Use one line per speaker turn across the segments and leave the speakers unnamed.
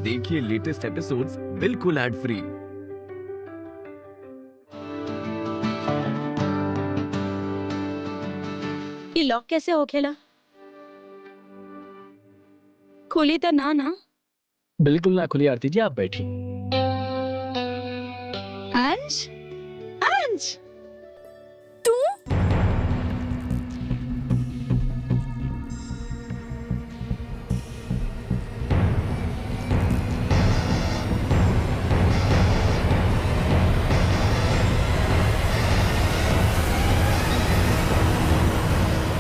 देखिए latest episodes बिल्कुल ad free.
ये लॉक कैसे हो खेला? खुली तो ना ना?
बिल्कुल ना खुली आरती जी, आप बैठी।
अंश, अंश, तू?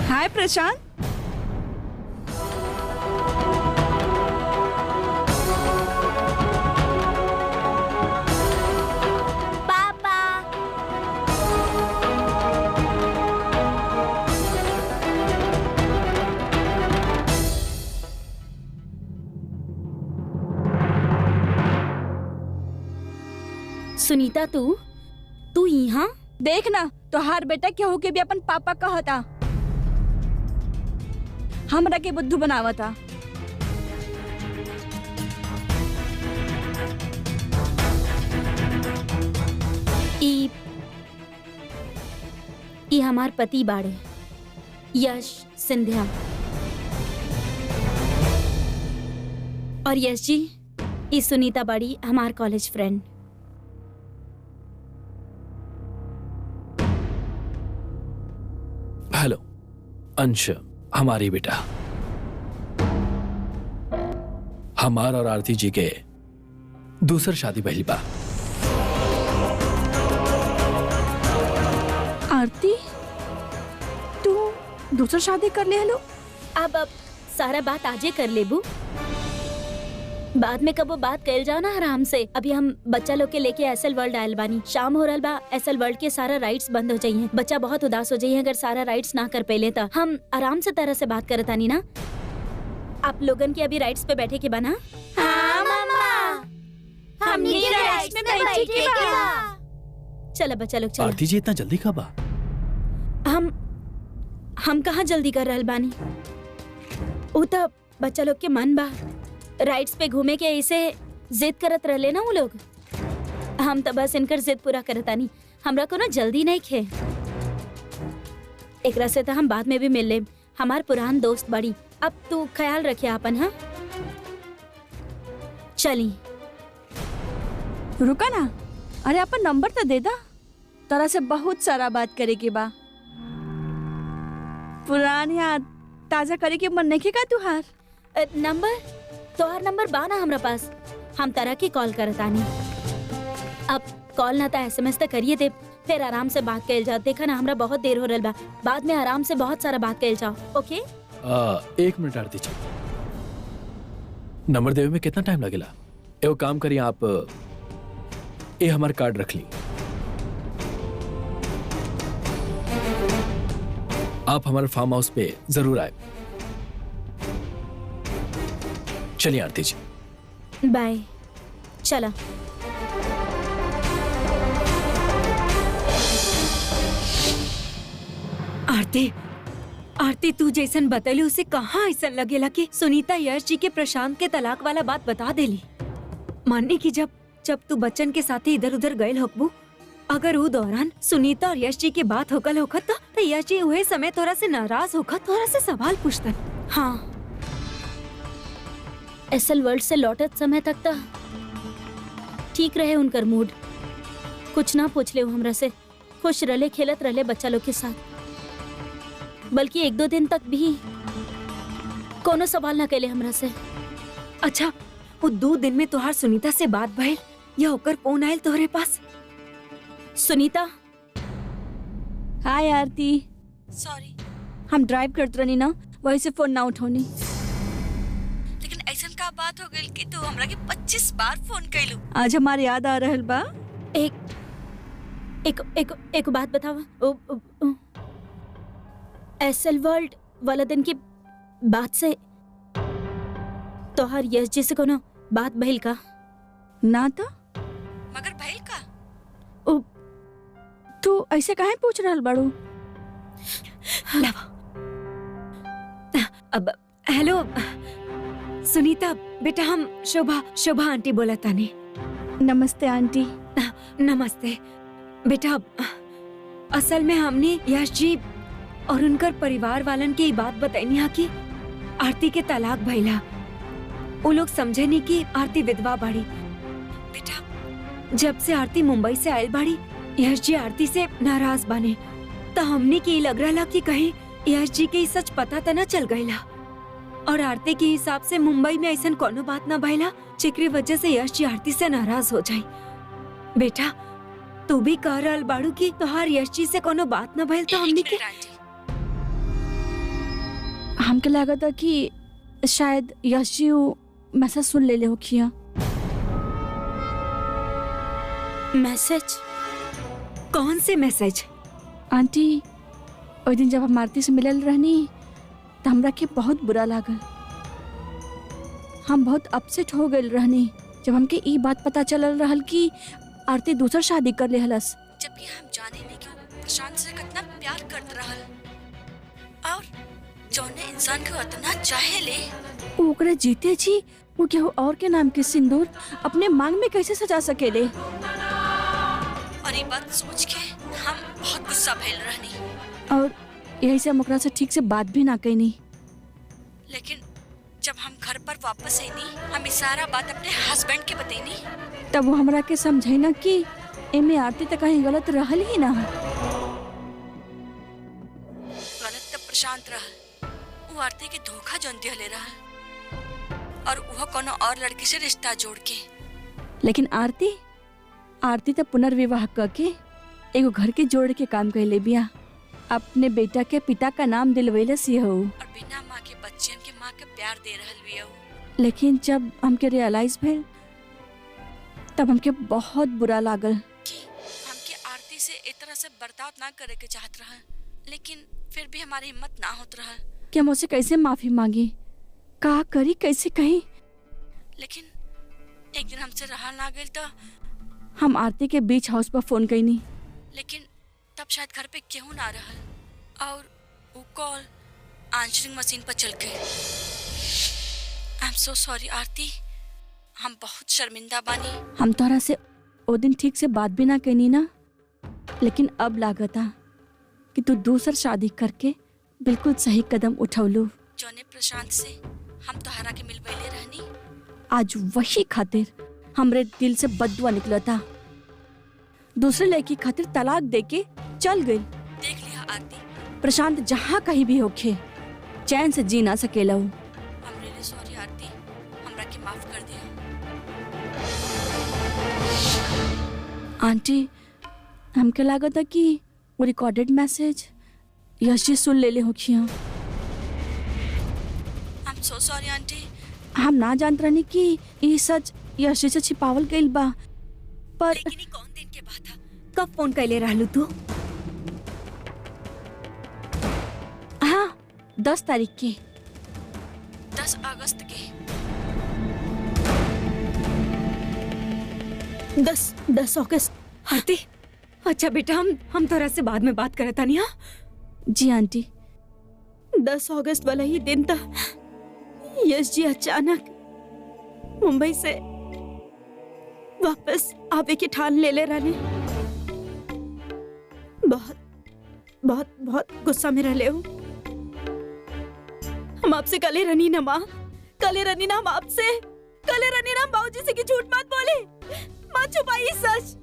हाय प्रशांत।
सुनीता, तू यहाँ?
देख ना, तोहार बेटा केहू के भी अपन पापा कहता, हमरा के बुद्धू बनावता।
ई हमार पति बाड़े, यश सिंधिया। और यश जी, ई सुनीता बाड़ी, हमार कॉलेज फ्रेंड।
हेलो अंश, हमारी बेटा। हमार और आरती जी के दूसर शादी पहली बार।
आरती, तू दूसरा शादी कर ले? हेलो,
अब सारा बात आजे कर लेबू, बाद में कबो बात कल जाओ ना आराम से। अभी हम बच्चा लोग के लेके एसएल वर्ल्ड आयल बानी। शाम हो रहा बा, एसएल वर्ल्ड के सारा राइड्स बंद हो जाइए। बच्चा बहुत उदास हो जाइए अगर सारा राइड्स ना कर पेले तो। हम आराम से तरह से बात करत आनी ना। आप लोगन के अभी राइड्स पे बैठे के बना?
हाँ मम्मा, हमनी के राइड्स में बैठे के बा।
चलो बच्चा लोग, चलो।
आरती जी इतना जल्दी कब आ?
हम कहाँ जल्दी कर रहल बानी। वो तो बच्चा लोग के मन बा, राइड्स पे घूमे के ऐसे जिद करत रहले ना वो लोग। हम तो बस इनकर जिद पूरा करत आनी। हमरा को ना जल्दी नहीं खे। एकरा से तो हम बाद में भी मिल ले। हमार पुरान दोस्त बड़ी। अब तू ख्याल रखे अपन। हाँ चली।
रुका ना, अरे अपन नंबर तो दे दा। तरह से बहुत सारा बात करे के बा। पुरानी याद ताजा करे के मन नहीं का तुहार?
नंबर तोहार नंबर बा ना हमरा पास। हम तरह की कॉल करत आनी। अब कॉल ना तो एसएमएस तो करिए दे, फिर आराम से बात कल जाओ। देखा ना, हमरा बहुत देर हो रहा बा, बाद में आराम से बहुत सारा बात कल जाओ। ओके?
1 मिनट आरती जी, नंबर देवे में कितना टाइम लगेला? एगो काम करिए, आप ये हमार कार्ड रख ली। आप हमारे फार्म हाउस पे जरूर आए। चलिए आरती जी,
बाय। चला।
आरती, तू जैसन बतली उसे कहाँ ऐसा लगेला कि सुनीता यश जी के प्रशांत के तलाक वाला बात बता देली। मानने की जब तू बच्चन के साथ इधर उधर गए होकबू, अगर वो दौरान सुनीता और यश जी के बात होकल होखत तो यश जी वही समय तोरा से नाराज होखत, तोरा से सवाल पूछतन।
हाँ, एसएल वर्ल्ड से लौटत समय तक तो ठीक रहे उनकर मूड। कुछ ना पूछ ले हमरा से, खुश रले, खेलत रले बच्चा लोग के साथ। बल्कि 1-2 दिन तक भी कोनो सवाल ना कैले हमरा से।
अच्छा, वो 2 दिन में तोहार सुनीता से बात भइल या ओकर फोन आयल तोहरे पास?
सुनीता,
हाय आरती।
सॉरी,
हम ड्राइव करते रहनी ना, वही से फोन ना उठौनी।
लेकिन ऐसा का बात हो गई कि तू हमरा के 25 बार फोन कैलू?
आज हमारे याद आ रहल बा।
एक बात बतावा। एसएल वर्ल्ड वाला दिन की बात से तोहार यश जी से कोनो बात भइल का?
ना तो।
मगर भइल का?
तू ऐसे काहे पूछ रहल बाड़ू?
अब हेलो सुनीता बेटा, हम शोभा शोभा आंटी बोला तानी।
नमस्ते आंटी।
नमस्ते बेटा, असल में हमने यश जी और उनकर परिवार वालन के बात बताई हा कि आरती के तलाक भइला। वो लोग समझे नहीं कि आरती विधवा बाड़ी। बेटा, जब से आरती मुंबई से आयल बाड़ी, यश जी आरती से नाराज बने। तो हमने के लग रहा कि कहीं यश जी के सच पता त न चल गईला और आरती के हिसाब से मुंबई में ऐसा कोनो बात न भइला जेकरी वजह से यश जी आरती से नाराज हो जाए। बेटा, तू भी कह रहल बाड़ू कि तोहार यश जी से कोनो बात न भइल तो हमने के
हमके लागत है कि शायद यश जी मैसेज सुन ले होखिया।
मैसेज? कौन से मैसेज?
आंटी, उस दिन जब हम आरती से मिलल रहनी तो हमरा के बहुत बुरा लागल। हम बहुत अपसेट हो गए रहनी जब हमके ई बात पता चलल रहल कि आरती दूसर शादी कर ले हलस।
जबकि हम जाने नहीं कि वो प्रशांत से कितना प्यार करत रहल और जौने इंसान को इतना चाहे ले
वो ओकरा जीते जी वो केहू और के नाम के सिंदूर अपने मांग में कैसे सजा सकेले।
और ये बात सोच के हम बहुत गुस्सा भइल रहनी
और यही से हम ओकरा से ठीक से बात भी ना कईनी।
लेकिन जब हम घर पर वापस आईनी, हम सारा बात अपने हस्बैंड के बतैनी।
तब वो हमरा के समझाई ना कि एमे आरती तक कहीं गलत रहल ही ना।
गलत तो प्रशांत रहल, वो आरती के धोखा जौन दिहले रहल और वो कोनो और लड़की से रिश्ता जोड़ के।
लेकिन आरती तो पुनर्विवाह करके एगो घर के जोड़ के काम कैले बिया। अपने बेटा के पिता का नाम दिलवैलस ये हो
और बिना माँ के बच्चन के माँ के प्यार दे रहल बिया।
लेकिन जब हमके रियलाइज भेल तब हमके बहुत बुरा लागल
कि हमके आरती से इस तरह से बर्ताव ना करे के चाहत रहल, लेकिन फिर भी हमारी हिम्मत ना होत रहल
कि हम उसे कैसे माफी मांगी, का करी, कैसे कही।
लेकिन एक दिन हमसे रहा ना गई तो
हम आरती के बीच हाउस पर फोन कईनी,
लेकिन तब शायद घर पे केहू ना रहल और वो कॉल आंसरिंग मशीन पर चल गई। आई एम सो सॉरी आरती, हम बहुत शर्मिंदा बानी।
हम तोहरा से ओ दिन ठीक से बात भी ना कईनी ना, लेकिन अब लागता कि तू दूसर शादी करके बिल्कुल सही कदम उठौलू।
जौने प्रशांत से हम तोहरा के मिलवैले रहनी,
आज वही खातिर हमरे दिल से बदुआ निकलता। दूसरे लड़की खातिर तलाक देके चल गई।
देख लिया आरती,
प्रशांत जहाँ कहीं भी होखे चैन से जी ना सकेला।
I'm really sorry आरती, हमरा के माफ कर दिया।
आंटी, हमके लागत है कि वो रिकॉर्डेड मैसेज यश जी सुन ले होखिया।
I'm so sorry aunty.
हम ना जानत रहनी कि ये सच यश जी से छिपावल गइल बा, पर
लेकिन ये कौन दिन के बात था? कब फोन कैले रहलू तू?
हाँ, 10 तारीख के।
10 अगस्त के।
10 अगस्त।
आरती, अच्छा बेटा, हम तोरा से बाद में बात करत तानी। हाँ
जी आंटी।
10 अगस्त वाला ही दिन था यश जी अचानक मुंबई से वापस आवे की ठान ले रहने। बहुत बहुत बहुत गुस्सा में रहले हो। हम आपसे कले रनी ना माँ, कले रनी ना हम आपसे, कले रनी ना बाबूजी से कि झूठ मत बोले, मत छुपाइए सच।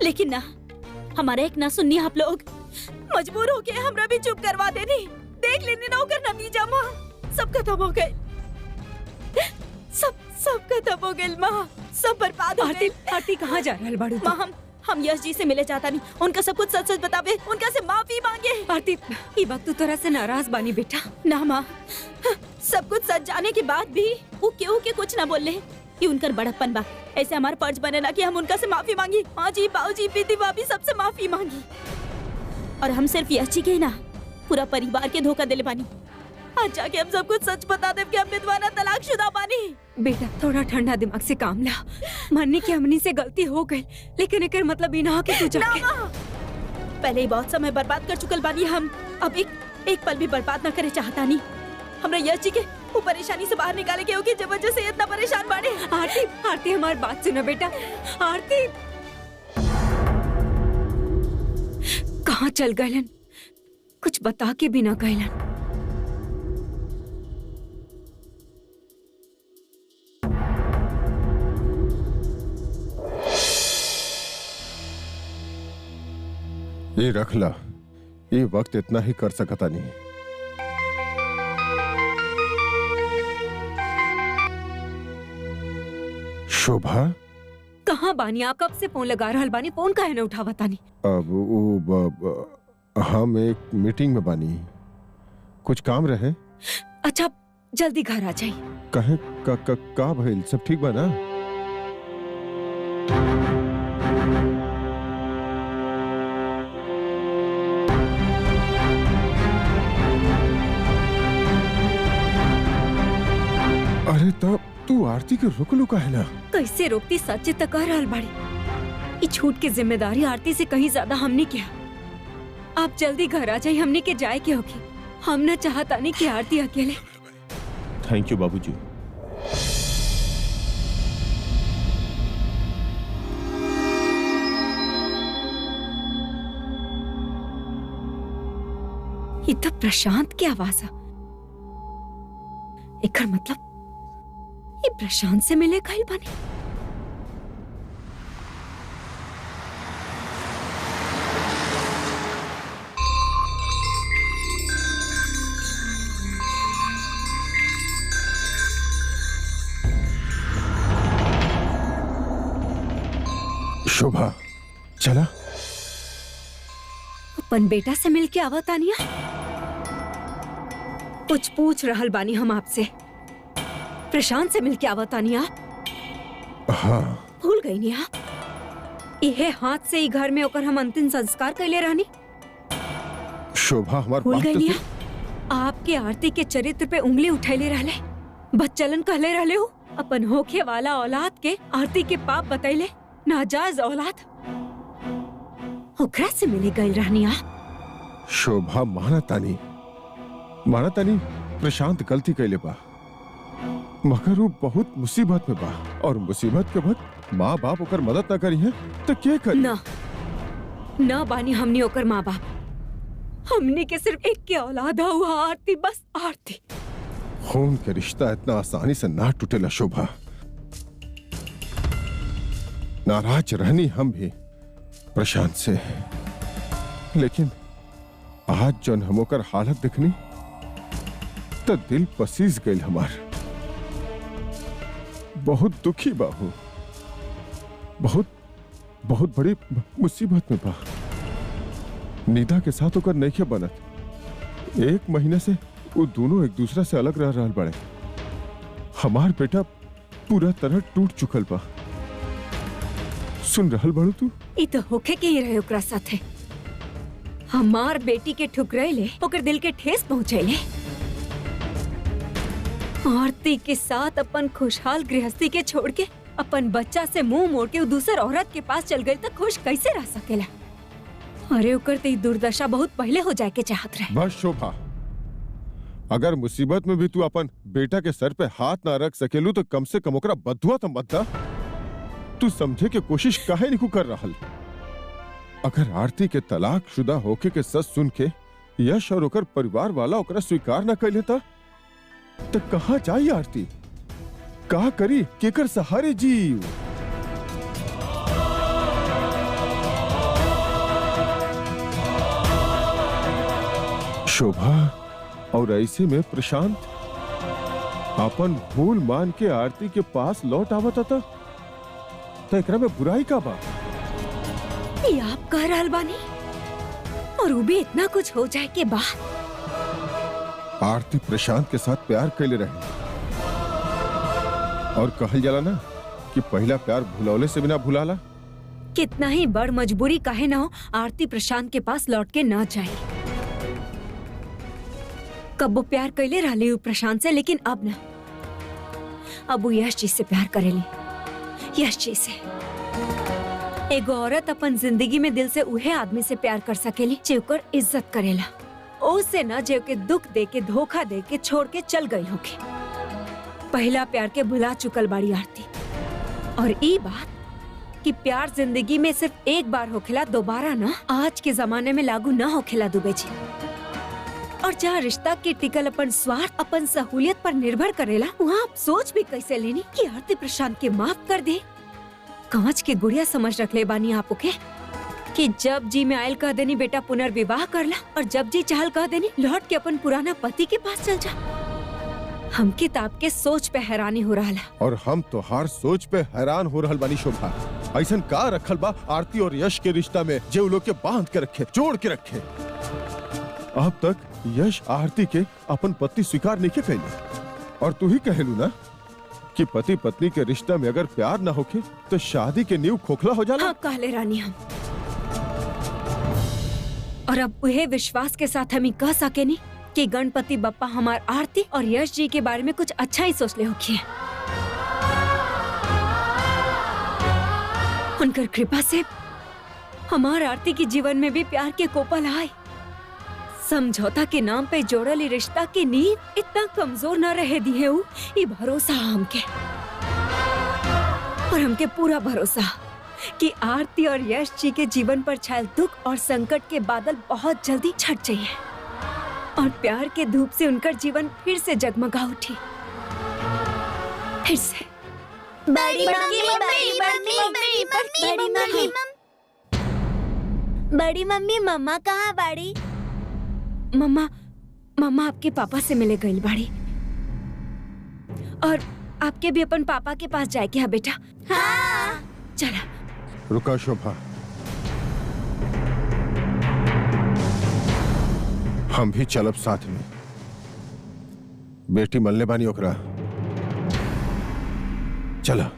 लेकिन ना, हमारे एक ना सुननी आप लोग, मजबूर हो गए हमरा भी चुप करवा देनी। देख लेनी ना होकर नतीजा माँ, सब खत्म हो गए, सब खत्म हो गए माँ, सब बर्बाद हो गए।
आरती कहाँ जा रहल बाड़ू?
माँ, हम यश जी से मिले चाहता नहीं, उनका सब कुछ सच सच बतावे, उनका से माफी मांगे।
आरती, ये वक्त तू तोरा से नाराज बानी बेटा।
ना माँ, सब कुछ सच जाने के बाद भी वो केहू के कुछ ना बोले, ये उनकर बड़प्पन बा। ऐसे हमारा फर्ज बने ना कि हम उनका से माफी मांगी। माँ जी, बाबू जी, प्रीति भाभी सबसे माफी मांगी। और हम सिर्फ यश जी के ही ना, पूरा परिवार के धोखा दिले बानी। आज जाके हम सब कुछ सच बता दे कि हम विधवा तलाकशुदा बानी।
बेटा, थोड़ा ठंडा दिमाग से काम ला। मानने की हमनी से गलती हो गई, लेकिन एकर मतलब ये ना हो कि तू जाके।
पहले ही बहुत समय बर्बाद कर चुकल बानी हम, अब एक पल भी बर्बाद ना करे चाहता नहीं। हमरा यश जी के वो परेशानी से बाहर निकाले के होगी जब वजह से इतना परेशान बाड़े।
आरती आरती हमारी बात सुनो बेटा। आरती कहाँ चल गए? कुछ बता के भी ना गए।
ये रख ला, ये वक्त इतना ही कर सकता नहीं। शोभा
कहाँ बानी? आप कब से फोन लगा रहा बानी? फोन काहे न उठावा तानी?
अब हम एक मीटिंग में बानी, कुछ काम रहे।
अच्छा जल्दी घर आ जाइए।
कहे का भइल? सब ठीक बा ना? अरे तब तू आरती के रोक लो काहे ना?
कैसे रोकती? सच तक कह रहल बाड़ी। ये छूट की जिम्मेदारी आरती से कहीं ज्यादा हमने किया। आप जल्दी घर आ जाइए, हमने के जाए के होगी। हम न चाहता नहीं कि आरती अकेले।
थैंक यू बाबूजी।
ये तो प्रशांत की आवाज है। एकर मतलब ये प्रशांत से मिले कहीं बनी।
शोभा चला।
अपन बेटा से मिल के आवा तानिया। कुछ पूछ रहल बानी हम आपसे। प्रशांत से मिल के आवा तानिया।
हाँ
भूल गई नी आप? इहे हाथ से ही घर में होकर हम अंतिम संस्कार कैले रहनी।
शोभा हमार
भूल
बात
गई
तो
नी
सुन।
आप? आपके आरती के चरित्र पे उंगली उठैले रहले, बच्चलन कहले रहले हो। अपन होखे वाला औलाद के आरती के पाप बतैले, नाजायज औलाद। ओकरा से मिले गई रहनी आप।
शोभा माना तानी प्रशांत गलती कैले बा, मगर वो बहुत मुसीबत में बा, और मुसीबत के वक्त माँ बाप ओकर मदद न करी है तो क्या करी?
ना बानी हमनी ओकर माँ बाप। हमनी के सिर्फ एक के औलाद हुआ आरती, बस आरती।
खून के रिश्ता इतना आसानी से ना टूटेला शोभा। नाराज रहनी हम भी प्रशांत से, लेकिन आज जन हम ओकर हालत देखनी तो दिल पसीज गई हमार। बहुत दुखी बाहू, बहुत बड़ी मुसीबत में बा। निदा के साथ होकर नहीं बनत। 1 महीने से वो दोनों एक दूसरा से अलग रह रहल बड़े। हमार बेटा पूरा तरह टूट चुकल बा। सुन रहल बड़ू तू?
ई तो होखे के ही रहे ओकरा साथे। हमार बेटी के ठुकराइले, ओकर दिल के ठेस पहुंचैले। आरती के साथ अपन खुशहाल गृहस्थी के छोड़ के अपन बच्चा से मुंह मोड़ के वो दूसर औरत के पास चल गई तो खुश कैसे रह सकेला? अरे ओकर ते दुर्दशा बहुत पहले हो जाए के चाहत रहे।
बस शोभा, अगर मुसीबत में भी तू अपन बेटा के सर पे हाथ ना रख सकेलू तो कम से कम ओकरा बदुआ तो मत दा। तू समझे के कोशिश काहे नहीं कर रहल? अगर आरती के तलाक शुदा होके के सच सुन के यश और ओकर परिवार वाला ओकरा स्वीकार न कर लेता तो कहाँ जाई आरती? का करी? केकर सहारे जीव? शोभा, और ऐसे में प्रशांत अपन भूल मान के आरती के पास लौट आवता था तो एकरा में बुराई का बा?
ये आप कह रहल बानी? और वो भी इतना कुछ हो जाए के बाद?
आरती प्रशांत के साथ प्यार कैले रहे, और कहल जाला ना कि पहला प्यार भुलौले से बिना भुलाला।
कितना ही बड़ मजबूरी काहे ना हो, आरती प्रशांत के पास लौट के ना जाए। कब वो प्यार कैले रहले प्रशांत से, लेकिन अब ना। अब वो यश जी से प्यार करेली। यश जी से। एगो औरत अपन जिंदगी में दिल से उहे आदमी से प्यार कर सकेली जे ओकर इज्जत करेला, ओ से ना जे के दुख दे के, धोखा दे के छोड़ के चल गई होगी। पहला प्यार के भुला चुकल बाड़ी आरती। और ई बात कि प्यार जिंदगी में सिर्फ एक बार होखेला, दोबारा ना, आज के जमाने में लागू ना होखेला दुबे जी। और जहाँ रिश्ता के टिकल अपन स्वार्थ, अपन सहूलियत पर निर्भर करेला, वहाँ आप सोच भी कैसे लेनी कि आरती प्रशांत के माफ कर दे। कांच के गुड़िया समझ रख ले बानी आप ओके कि जब जी में आयल कह देनी बेटा पुनर्विवाह करला, और जब जी चाहल कह देनी लौट के अपन पुराना पति के पास चल जा। हम किताब के सोच पे हैरानी हो रहा है।
और हम तोहार सोच पे हैरान हो रहल बानी शोभा। ऐसन का रखल बा आरती और यश के रिश्ता में जे उ लोग के बांध के रखे, जोड़ के रखे। अब तक यश आरती के अपन पति स्वीकार नहीं के कैले, और तू ही कहलू ना कि पति पत्नी के रिश्ता में अगर प्यार ना होके तो शादी के नींव खोखला हो जाला।
हाँ कहले रानी हम। और अब वह विश्वास के साथ हम कह सके नहीं कि गणपति बप्पा हमार आरती और यश जी के बारे में कुछ अच्छा ही सोच ले होखिए। उनकर कृपा से हमार आरती के जीवन में भी प्यार के कोपल आए। समझौता के नाम पे जोड़ल रिश्ता की नींव इतना कमजोर न रहे दिए उ, ये भरोसा हमके। और हमके पूरा भरोसा कि आरती और यश जी के जीवन पर छायल दुख और संकट के बादल बहुत जल्दी छट जाइए और प्यार के धूप से उनका जीवन फिर से जगमगा उठी। फिर से।
बड़ी मम्मी, बड़ी मम्मी, बड़ी मम्मी, बड़ी मम्मी, मम्मा कहाँ बाड़ी?
मम्मा आपके पापा से मिले गई बाड़ी। और आपके भी अपन पापा के पास जाए क्या बेटा?
हाँ।
चला।
रुका शोभा, हम भी चलब साथ में। बेटी मलने बानी ओकरा, चला।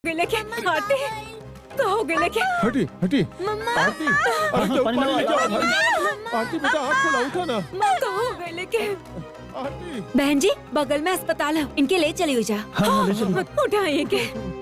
लेके आरती कहो गए लेके
हटी हटी आरती, अरे तो पानी लेके आओ भाई। आरती बेटा आँख खोला, उठा ना।
कहो गए लेके
आरती
बहन जी बगल में अस्पताल है, इनके ले चली हुई जा।
हाँ, ले चलिए।
उठाइए के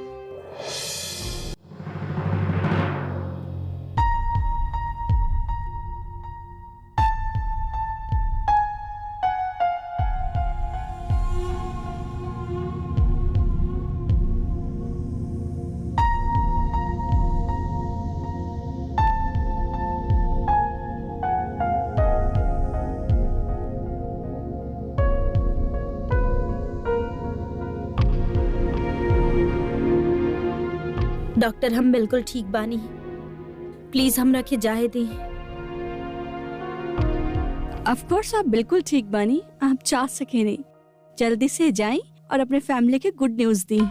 डॉक्टर हम बिल्कुल ठीक बानी, प्लीज हम रखे जाए दी।
ऑफ कोर्स आप बिल्कुल ठीक बानी, आप चाह सके नहीं। जल्दी से जाएं और अपने फैमिली के गुड न्यूज दी।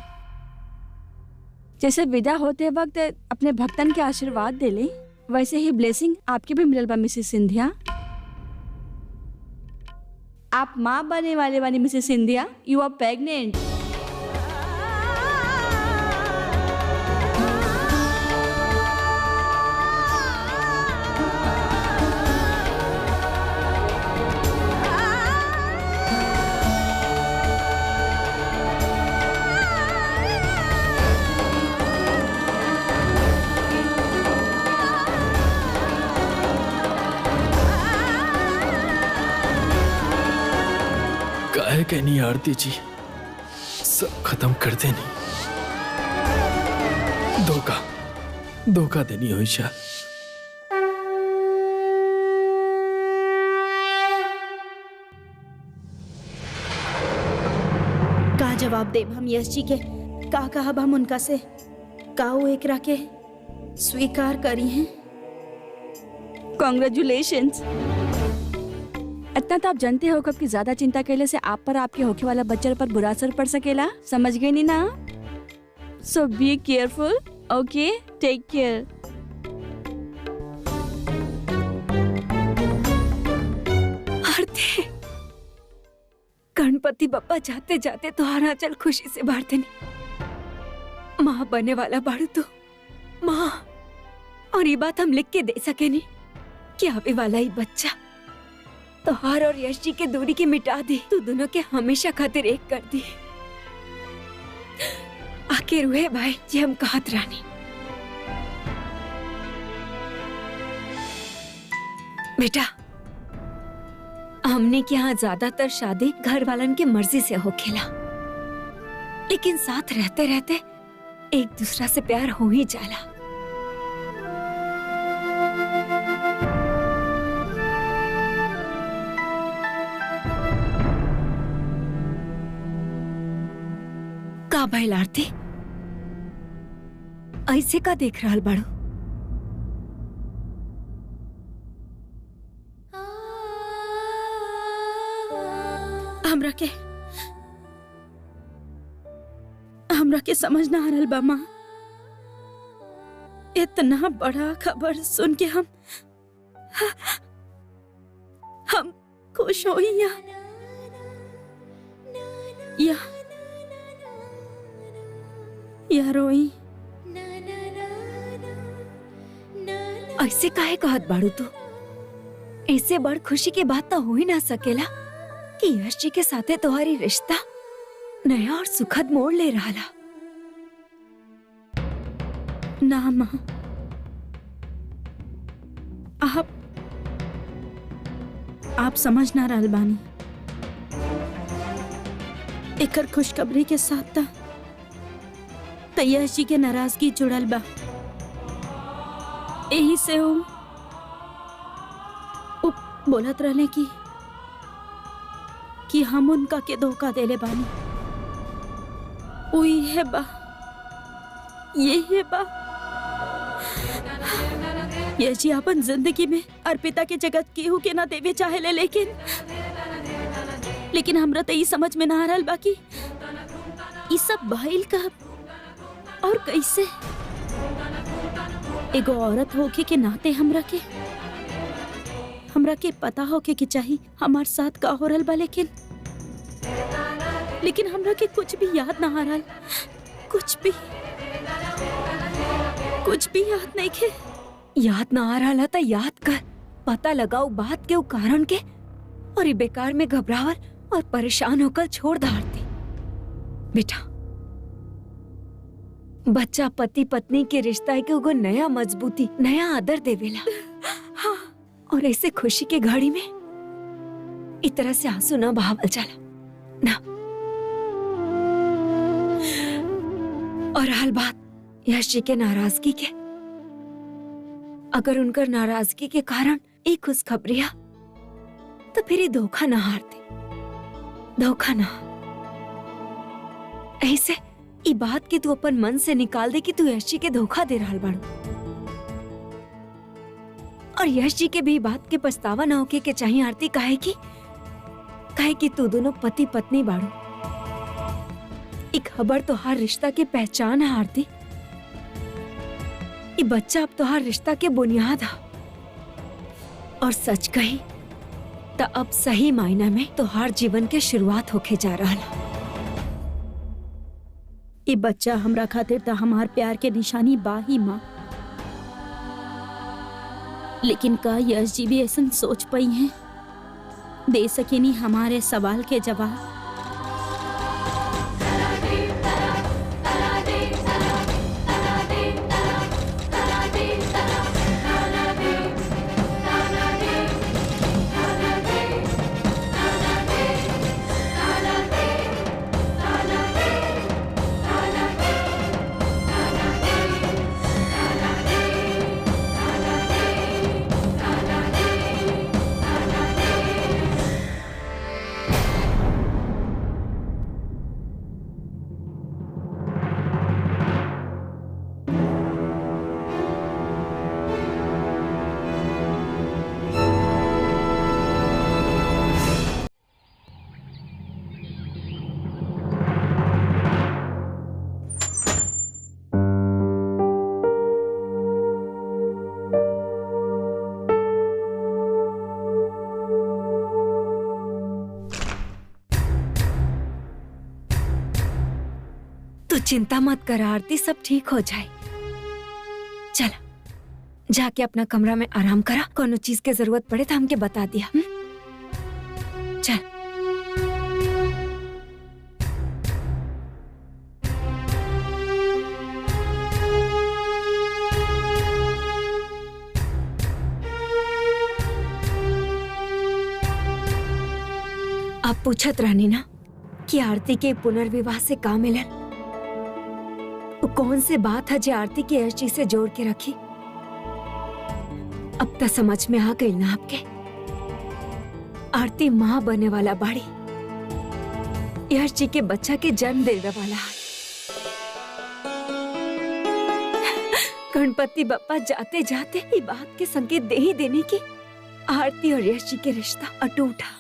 जैसे विदा होते वक्त अपने भक्तन के आशीर्वाद दे ले, वैसे ही ब्लेसिंग आपके भी मिलल बा मिसेस सिंधिया। आप माँ बने वाले वाली Mrs Scindia, you are pregnant.
काहे कहनी आरती जी, सब खत्म कर देनी। धोखा देनी हो ईशा।
का जवाब देब हम यश जी के? का कहब हम उनका से? का वो एकरा के स्वीकार करी हैं?
कॉन्ग्रेचुलेशंस। इतना तो आप जानते हो कब कि ज्यादा चिंता करने से आप पर, आपके होके वाला बच्चे पर बुरा असर पड़ सकेला। समझ गए नहीं ना? So be careful, okay? Take care.
आरती गणपति बप्पा जाते जाते तो आंचल खुशी से भर देनी। माँ बने वाला बाड़ू तो माँ, और ये बात हम लिख के दे सके नहीं कि आवे वाला ही बच्चा तोहार और यश जी के दूरी की मिटा दी, तू दोनों के हमेशा खातिर एक कर दी। आखिर हुए भाई जी हम कहत रानी। बेटा हमने के यहाँ ज्यादातर शादी घर वालन की मर्जी से हो खेला, लेकिन साथ रहते रहते एक दूसरा से प्यार हो ही जाला। का भइल आरती, ऐसे का देख रहल बाड़ू?
हमरा के समझ ना आ रहल बा माँ। इतना बड़ा खबर सुन के हम खुश हो या रोई?
ऐसे काहे कहत बाड़ू तू? ऐसे बड़ खुशी की बात तो हो ही ना सकेला कि यश जी के साथे तुम्हारी रिश्ता नया और सुखद मोड़ ले रहा।
ना माँ, आप समझ ना रहल बानी। एकर खुशखबरी के साथ त यश जी के नाराजगी जुड़ल बा। यही से वो बोलत रहले कि हम उनका के धोखा देले बानी। वही है बा, यही बा। यश जी अपन जिंदगी में अर्पिता के जगत केहू के ना देवे चाहेले, लेकिन हमरा तो ये समझ में ना आ रहल बा कि ये सब भइल कब और कैसे। एगो औरत होके के नाते हमरा के पता होके कि चाहिए हमार साथ का हो रहल बा, लेकिन हमरा के कुछ भी याद ना आ रहल, कुछ भी। कुछ भी याद नहीं के।
याद ना आ रहा था, याद कर, पता लगाओ बात के कारण के, और ये बेकार में घबरावल और परेशान होकर छोड़ दारती। बेटा, बच्चा पति पत्नी के रिश्ता के उगो नया मजबूती, नया आदर देवेला। हाँ, और ऐसे खुशी के घड़ी में इस तरह से आंसू ना बहावल चला ना। और हाल बात यश जी के नाराजगी के, अगर उनकर नाराजगी के कारण एक खुशखबरिया, तो फिर ये धोखा ना हारते, धोखा ना। ऐसे ई बात के तू अपन मन से निकाल दे कि तू यश जी के धोखा दे रहा बाड़ू, और यश जी के भी बात के पछतावा ना होके के चाहिए आरती। काहे कि तू दोनों पति पत्नी बाड़ू। एक खबर तो हर रिश्ता की पहचान है आरती। ये बच्चा अब तो हर रिश्ता के बुनियाद है, और सच कही तो अब सही मायने में तो हर जीवन के शुरुआत होके जा रहा है।
ये बच्चा हमरा खातिर तो हमार प्यार के निशानी बा ही माँ, लेकिन का यश जी भी ऐसा सोच पाई हैं, दे सकेनी हमारे सवाल के जवाब।
चिंता मत कर आरती, सब ठीक हो जाए। चल जाके अपना कमरा में आराम करा, कोनो चीज की जरूरत पड़े तो हमके बता दिया। चल। आप पूछत रहनी ना कि आरती के पुनर्विवाह से का मिलन, वो कौन से बात है जो आरती के यश जी से जोड़ के रखी। अब तो समझ में आ गई ना आपके, आरती माँ बनने वाला बाड़ी, यश जी के बच्चा के जन्म देने वाला है। गणपति बप्पा जाते जाते ये बात के संकेत दे ही देने की आरती और यश जी के रिश्ता अटूट है।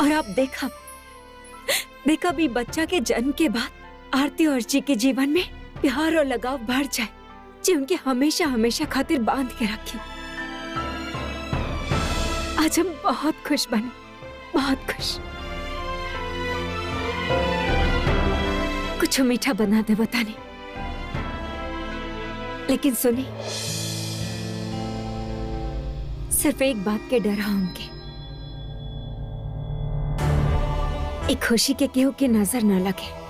और आप देखा भी बच्चा के जन्म के बाद आरती और जी के जीवन में प्यार और लगाव बढ़ जाए, जो उनके हमेशा हमेशा खातिर बांध के रखी। आज हम बहुत खुश बने, बहुत खुश। कुछ मीठा बना दे बताने, लेकिन सुनी, सिर्फ एक बात के डर हमके, एक खुशी के केहू के नजर न लगे।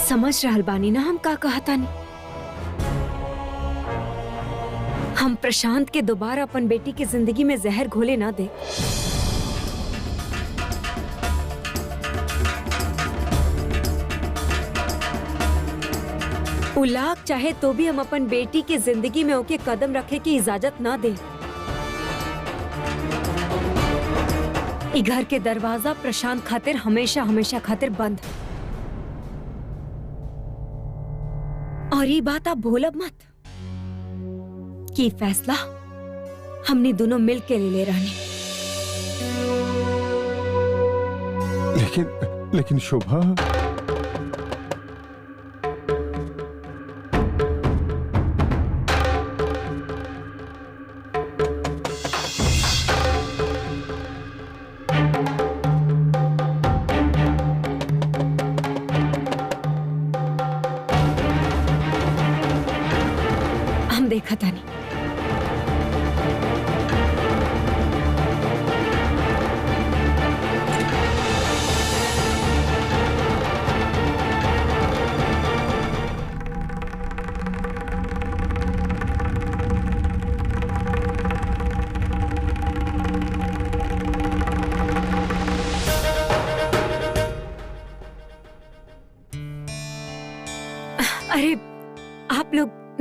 समझ रहल बानी ना हम का कहता नहीं। हम प्रशांत के दोबारा अपन बेटी की जिंदगी में जहर घोले ना दे। उलाक चाहे तो भी हम अपन बेटी की जिंदगी में ओके कदम रखे की इजाजत ना दे। ई घर के दरवाजा प्रशांत खातिर हमेशा हमेशा खातिर बंद। और ये बात आप भूलब मत कि फैसला हमने दोनों मिल के ले रहने।
लेकिन शोभा,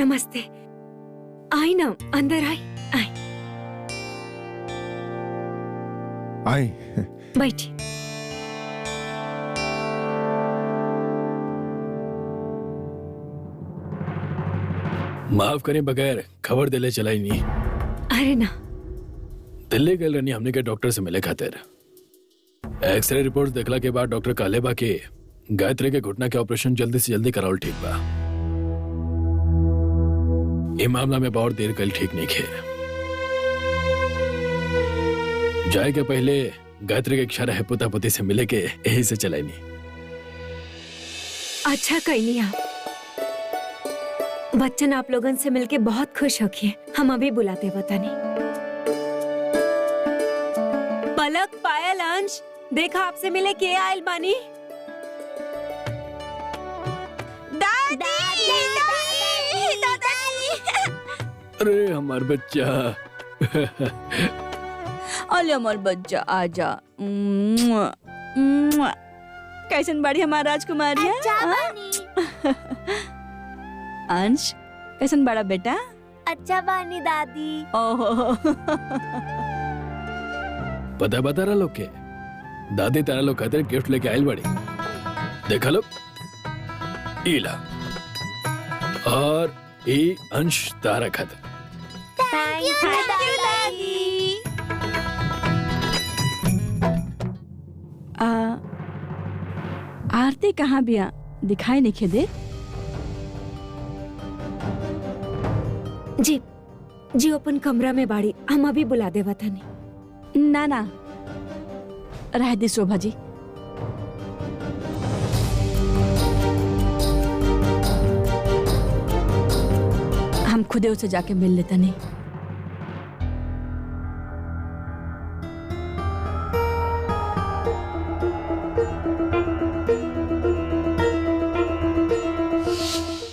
नमस्ते। आई ना, अंदर आई। आई
आई।
बैठी।
माफ करें, बगैर खबर दिले चलाई नहीं।
अरे ना,
दिल्ली गए रहनी हमने के डॉक्टर से मिले खातिर। एक्सरे रिपोर्ट देखला के बाद डॉक्टर कहले बा कि गायत्री के घुटना के ऑपरेशन जल्दी से जल्दी करावल ठीक बा। ये मामला में बहुत देर कल ठीक नहीं खे। जाए के पहले गायत्री के इच्छा रहे पुता पुती से मिले के यही से चलाई नहीं।
अच्छा कहीं नहीं आप। बच्चन आप लोगन से मिलके बहुत खुश हो गए। हम अभी बुलाते पता नहीं। पलक, पायल, अंश, देखा आपसे मिले के आयल बानी।
अरे हमार बच्चा।
अले हमार बच्चा आजा। कैसन बाड़ी हमारा राजकुमारी? अंश कैसन बड़ा बेटा?
अच्छा बानी दादी।
ओहो
पता बता रहा लोग के दादी तारा लोग खातिर गिफ्ट लेके आयल बड़ी। देखा लो इला और ई अंश तारा खातिर।
थैंक यू दादी।
आरती कहाँ बिया? दिखाई नहीं खे दे।
जी जी अपन कमरा में बाड़ी। हम अभी बुला दे बता नहीं।
ना ना रह दी शोभा जी। हम खुदे उसे जाके मिल लेते नहीं।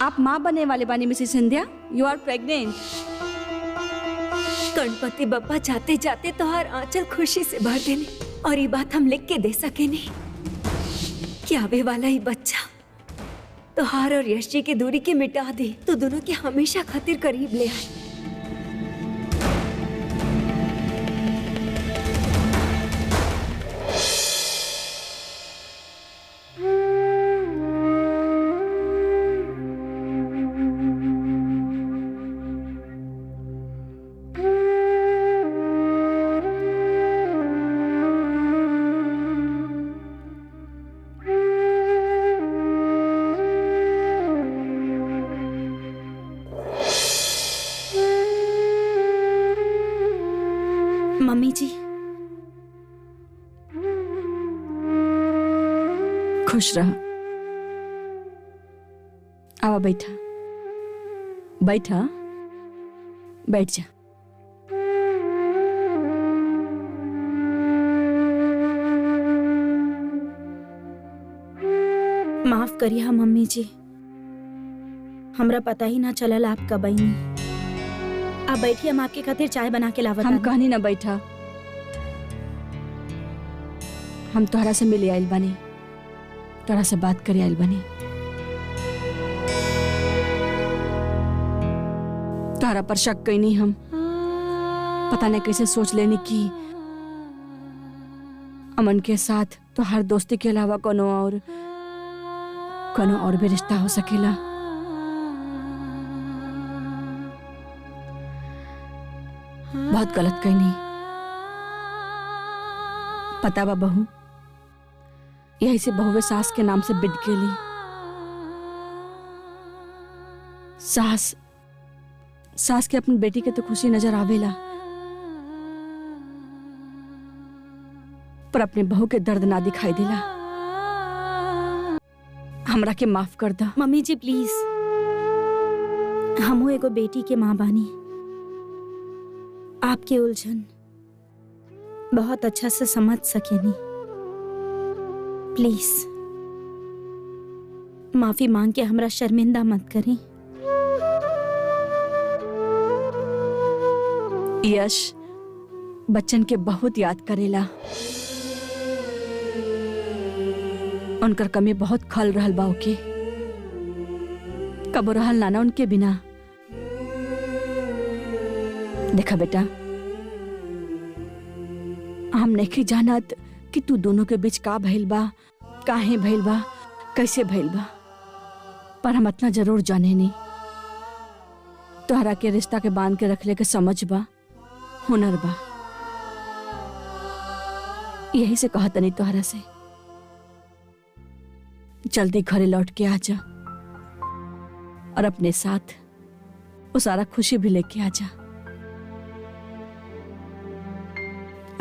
आप माँ बनने वाले बानी Mrs Scindia. You are pregnant.
Ganpati Bappa जाते जाते तो हर आंचल खुशी से भर देने, और ये बात हम लिख के दे सके नहीं कि आवे वाला ही बच्चा तोहार और यश जी की दूरी के मिटा दे, तो दोनों के हमेशा खातिर करीब ले आए।
मम्मी जी
खुश रह। आवा बैठा बैठा बैठ जा।
माफ करिए मम्मी जी, हमरा पता ही ना चलल आप कब आईनी। आप बैठिए, हम आपके खातिर चाय बना के लावत
हम
बानी।
कहनी ना बैठा। हम तोहरा से मिले आइल बानी, तोहरा से बात करे आइल बानी। तोहरा पर शक कई नहीं। हम पता नहीं कैसे सोच लेनी कि अमन के साथ तो हर दोस्ती के अलावा कोनो और भी रिश्ता हो सकेला। बहुत गलत कहनी। पता बा बहू, यही से बहुवे सास के नाम से बिद गेली। सास के अपनी बेटी के तो खुशी नजर आवेला, पर अपने बहू के दर्द ना दिखाई दिला। हमरा के माफ कर दा।
मम्मी जी प्लीज, हमहू एगो बेटी के माँ बानी। आपके उलझन बहुत अच्छा से समझ सकेनी। प्लीज माफी मांग के हमरा शर्मिंदा मत करें।
यश बच्चन के बहुत याद करेला। उनकर कमी बहुत खल रहल बा ओके। कबो रहल नाना उनके बिना। देखा बेटा, हम नहीं जानत कि तू दोनों के बीच का भइल बा, काहे भइल बा, कैसे भइल बा, पर हम इतना जरूर जाने नहीं तोहरा के रिश्ता के बांध के रखले के समझ बा, हुनर बा। यही से कहत नहीं तोहरा से जल्दी घरे लौट के आ जा और अपने साथ वो सारा खुशी भी लेके आ जा।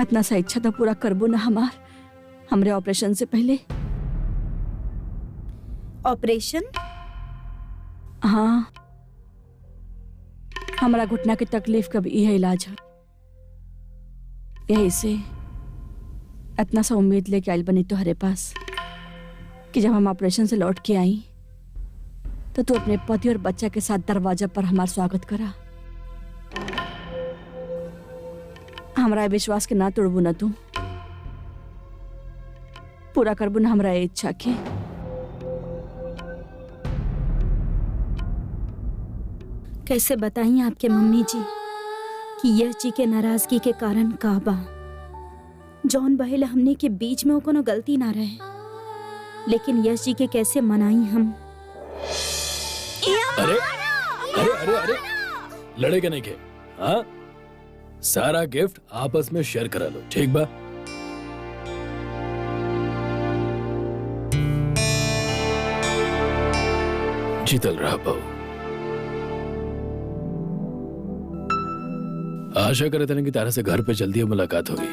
इतना सा इच्छा तो पूरा करबो ना हमरे ऑपरेशन से पहले।
ऑपरेशन?
हाँ, हमारा घुटना की तकलीफ का भी यह इलाज है। यही से इतना सा उम्मीद लेके आइल बनी तुम्हारे पास कि जब हम ऑपरेशन से लौट के आई तो तू अपने पति और बच्चा के साथ दरवाजा पर हमारा स्वागत करा। हमारा विश्वास के ना तोड़बू ना तू, पूरा करबू ना हमारा इच्छा के।
कैसे बताइए आपके मम्मी जी कि यश जी के नाराजगी के कारण का बा। जौन बहेल हमने के बीच में वो कोनो गलती ना रहे, लेकिन यश जी के कैसे मनाई हम।
अरे अरे अरे अरे लड़े के नहीं के? हाँ, सारा गिफ्ट आपस में शेयर करा लो, ठीक बा? जीतल रहा बहू। आशा करते हैं कि तारा से घर पे जल्दी मुलाकात होगी।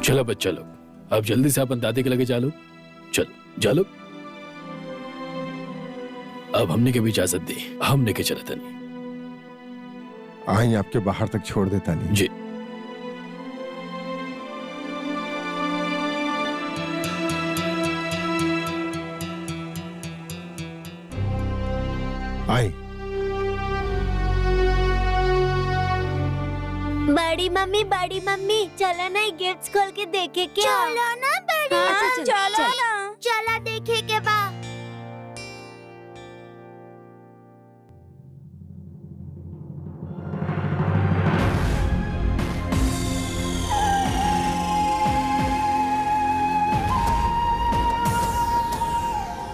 चलो बच्चा लोग, अब जल्दी से अपन दादी के लगे चालो। चलो चलो, अब हमने के भी इजाजत दी, हमने के चलता नहीं।
आई आपके बाहर तक छोड़ देता नहीं।
जी।
आई।
बड़ी मम्मी चलो ना गिफ्ट्स खोल के देखे के। चलो ना बड़ी।
हाँ, चलो
ना। चला देखे के बा।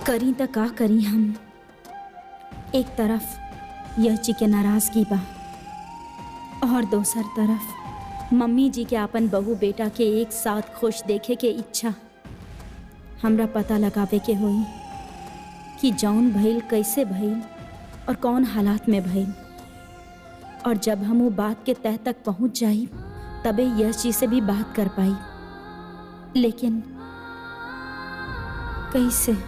करी त का करी हम। एक तरफ यश जी के नाराजगी बा और दूसर तरफ मम्मी जी के अपन बहू बेटा के एक साथ खुश देखे के इच्छा। हमरा पता लगावे के होई कि जौन भइल कैसे भइल और कौन हालात में भइल, और जब हम वो बात के तह तक पहुंच जाई तबे यश जी से भी बात कर पाई। लेकिन कैसे?